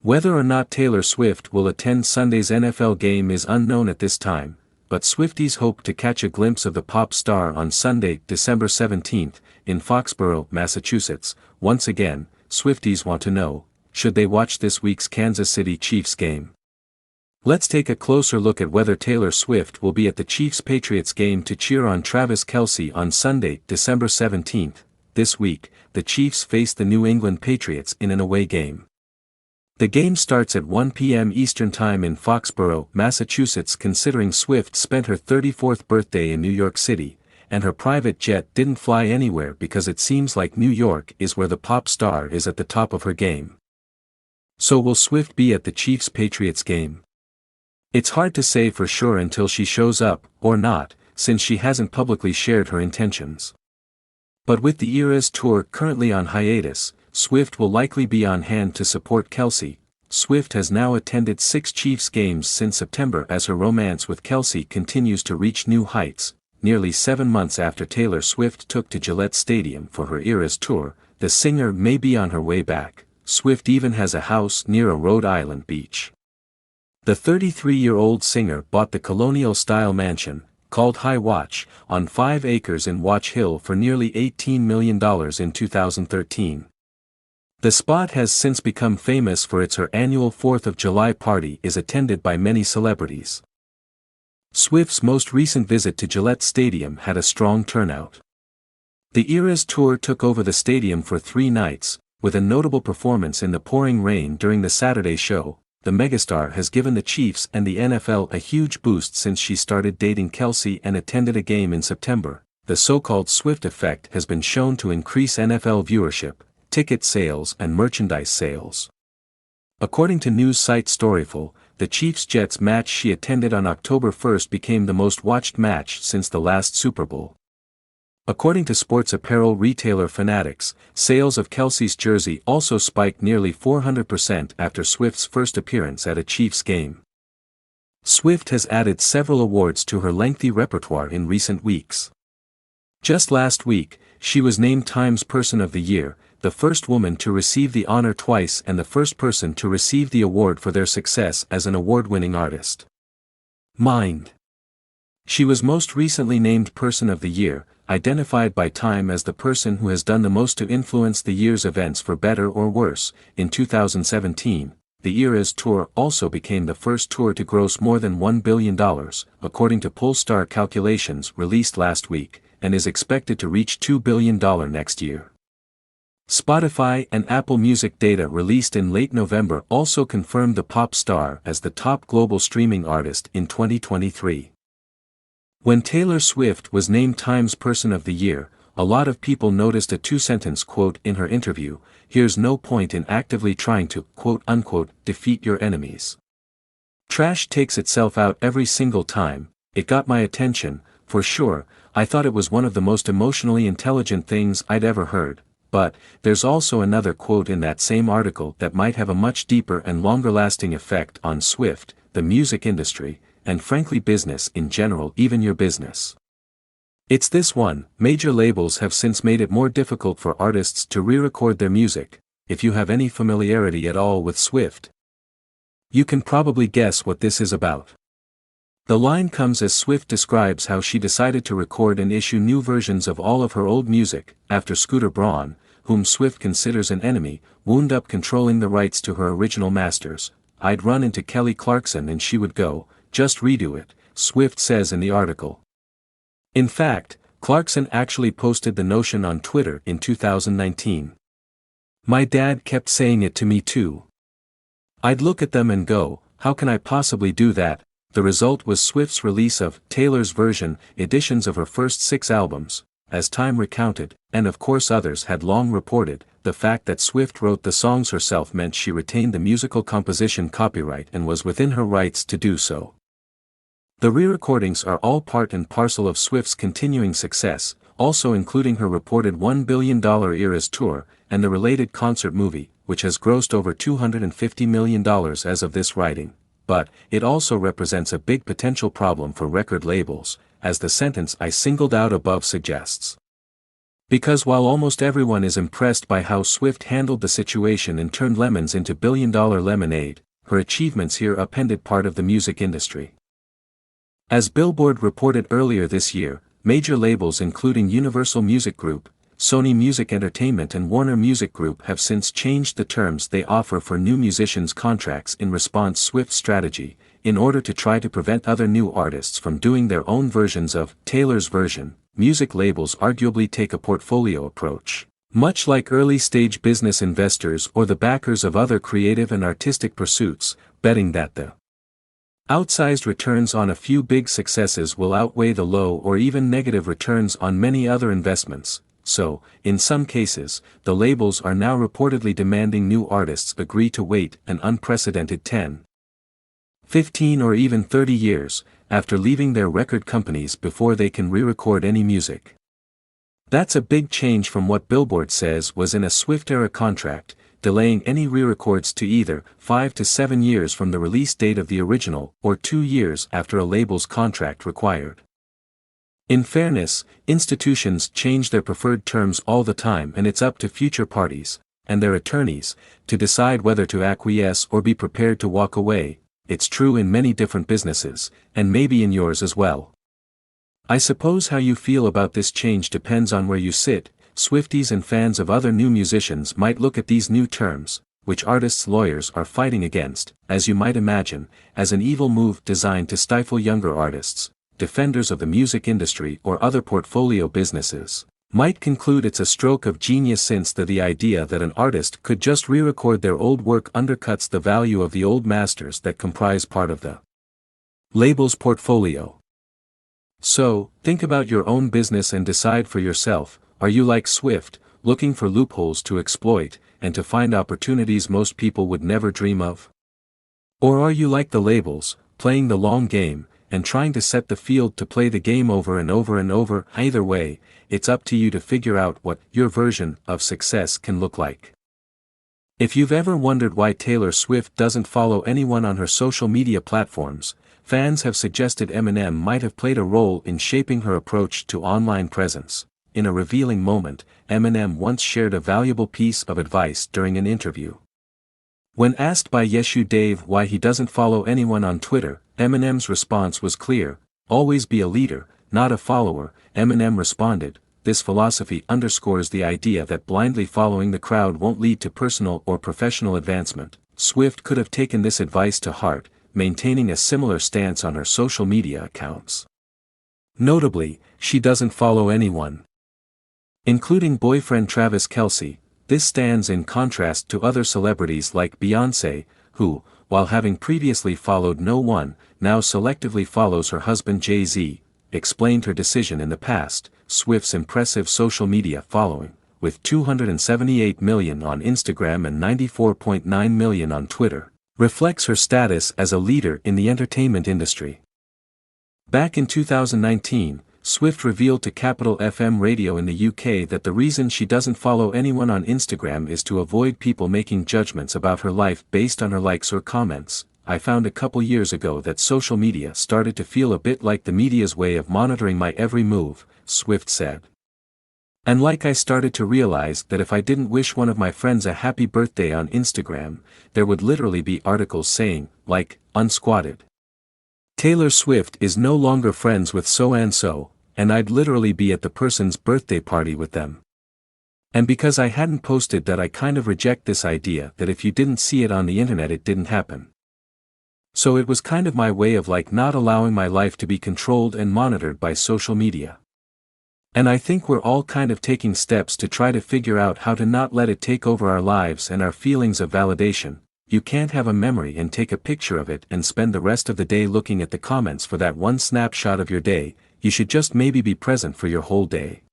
Whether or not Taylor Swift will attend Sunday's NFL game is unknown at this time, but Swifties hope to catch a glimpse of the pop star on Sunday, December 17th, in Foxborough, Massachusetts. Once again, Swifties want to know, should they watch this week's Kansas City Chiefs game? Let's take a closer look at whether Taylor Swift will be at the Chiefs-Patriots game to cheer on Travis Kelce on Sunday, December 17th. This week, the Chiefs face the New England Patriots in an away game. The game starts at 1 p.m. Eastern Time in Foxborough, Massachusetts. Considering Swift spent her 34th birthday in New York City, and her private jet didn't fly anywhere because it seems like New York is where the pop star is at the top of her game. So will Swift be at the Chiefs-Patriots game? It's hard to say for sure until she shows up, or not, since she hasn't publicly shared her intentions. But with the Eras Tour currently on hiatus, Swift will likely be on hand to support Kelce. Swift has now attended 6 Chiefs games since September as her romance with Kelce continues to reach new heights. Nearly 7 months after Taylor Swift took to Gillette Stadium for her Eras Tour, the singer may be on her way back. Swift even has a house near a Rhode Island beach. The 33-year-old singer bought the colonial-style mansion, called High Watch, on 5 acres in Watch Hill for nearly $18 million in 2013. The spot has since become famous for her annual 4th of July party is attended by many celebrities. Swift's most recent visit to Gillette Stadium had a strong turnout. The Eras Tour took over the stadium for 3 nights, with a notable performance in the pouring rain during the Saturday show. The megastar has given the Chiefs and the NFL a huge boost since she started dating Kelce and attended a game in September. The so-called Swift effect has been shown to increase NFL viewership, ticket sales and merchandise sales. According to news site Storyful, the Chiefs-Jets match she attended on October 1st became the most watched match since the last Super Bowl. According to sports apparel retailer Fanatics, sales of Kelce's jersey also spiked nearly 400% after Swift's first appearance at a Chiefs game. Swift has added several awards to her lengthy repertoire in recent weeks. Just last week, she was named Time's Person of the Year, the first woman to receive the honor twice and the first person to receive the award for their success as an award-winning artist. Mind. She was most recently named Person of the Year, identified by Time as the person who has done the most to influence the year's events for better or worse. In 2017, the Eras Tour also became the first tour to gross more than $1 billion, according to Pollstar calculations released last week, and is expected to reach $2 billion next year. Spotify and Apple Music data released in late November also confirmed the pop star as the top global streaming artist in 2023. When Taylor Swift was named Time's Person of the Year, a lot of people noticed a 2-sentence quote in her interview: "Here's no point in actively trying to, quote-unquote, defeat your enemies. Trash takes itself out every single time. It got my attention, for sure. I thought it was one of the most emotionally intelligent things I'd ever heard." But, there's also another quote in that same article that might have a much deeper and longer-lasting effect on Swift, the music industry, and frankly business in general, even your business. It's this one: major labels have since made it more difficult for artists to re-record their music. If you have any familiarity at all with Swift, you can probably guess what this is about. The line comes as Swift describes how she decided to record and issue new versions of all of her old music, after Scooter Braun, whom Swift considers an enemy, wound up controlling the rights to her original masters. "I'd run into Kelly Clarkson and she would go, 'Just redo it,'" Swift says in the article. In fact, Clarkson actually posted the notion on Twitter in 2019. "My dad kept saying it to me too. I'd look at them and go, how can I possibly do that?" The result was Swift's release of Taylor's version editions of her first 6 albums. As Time recounted, and of course others had long reported, the fact that Swift wrote the songs herself meant she retained the musical composition copyright and was within her rights to do so. The re-recordings are all part and parcel of Swift's continuing success, also including her reported $1 billion Eras Tour, and the related concert movie, which has grossed over $250 million as of this writing. But, it also represents a big potential problem for record labels, as the sentence I singled out above suggests. Because while almost everyone is impressed by how Swift handled the situation and turned lemons into billion-dollar lemonade, her achievements here upended part of the music industry. As Billboard reported earlier this year, major labels including Universal Music Group, Sony Music Entertainment and Warner Music Group have since changed the terms they offer for new musicians' contracts in response to Swift's strategy, in order to try to prevent other new artists from doing their own versions of Taylor's version. Music labels arguably take a portfolio approach, much like early-stage business investors or the backers of other creative and artistic pursuits, betting that the outsized returns on a few big successes will outweigh the low or even negative returns on many other investments. So, in some cases, the labels are now reportedly demanding new artists agree to wait an unprecedented 10, 15 or even 30 years, after leaving their record companies before they can re-record any music. That's a big change from what Billboard says was in a Swift-era contract, delaying any re-records to either 5 to 7 years from the release date of the original or 2 years after a label's contract required. In fairness, institutions change their preferred terms all the time, and it's up to future parties, and their attorneys, to decide whether to acquiesce or be prepared to walk away. It's true in many different businesses, and maybe in yours as well. I suppose how you feel about this change depends on where you sit. Swifties and fans of other new musicians might look at these new terms, which artists' lawyers are fighting against, as you might imagine, as an evil move designed to stifle younger artists. Defenders of the music industry or other portfolio businesses might conclude it's a stroke of genius, since the idea that an artist could just re-record their old work undercuts the value of the old masters that comprise part of the label's portfolio. So, think about your own business and decide for yourself. Are you like Swift, looking for loopholes to exploit, and to find opportunities most people would never dream of? Or are you like the labels, playing the long game, and trying to set the field to play the game over and over and over? Either way, it's up to you to figure out what your version of success can look like. If you've ever wondered why Taylor Swift doesn't follow anyone on her social media platforms, fans have suggested Eminem might have played a role in shaping her approach to online presence. In a revealing moment, Eminem once shared a valuable piece of advice during an interview. When asked by Yeshu Dave why he doesn't follow anyone on Twitter, Eminem's response was clear: always be a leader, not a follower. Eminem responded, "This philosophy underscores the idea that blindly following the crowd won't lead to personal or professional advancement." Swift could have taken this advice to heart, maintaining a similar stance on her social media accounts. Notably, she doesn't follow anyone, including boyfriend Travis Kelce. This stands in contrast to other celebrities like Beyoncé, who, while having previously followed no one, now selectively follows her husband Jay-Z, explained her decision in the past. Swift's impressive social media following, with 278 million on Instagram and 94.9 million on Twitter, reflects her status as a leader in the entertainment industry. Back in 2019, Swift revealed to Capital FM radio in the UK that the reason she doesn't follow anyone on Instagram is to avoid people making judgments about her life based on her likes or comments. "I found a couple years ago that social media started to feel a bit like the media's way of monitoring my every move," Swift said. "And like I started to realize that if I didn't wish one of my friends a happy birthday on Instagram, there would literally be articles saying, like, unsquatted. Taylor Swift is no longer friends with so-and-so, and I'd literally be at the person's birthday party with them. And because I hadn't posted that, I kind of reject this idea that if you didn't see it on the internet it didn't happen. So it was kind of my way of like not allowing my life to be controlled and monitored by social media. And I think we're all kind of taking steps to try to figure out how to not let it take over our lives and our feelings of validation. You can't have a memory and take a picture of it and spend the rest of the day looking at the comments for that one snapshot of your day. You should just maybe be present for your whole day."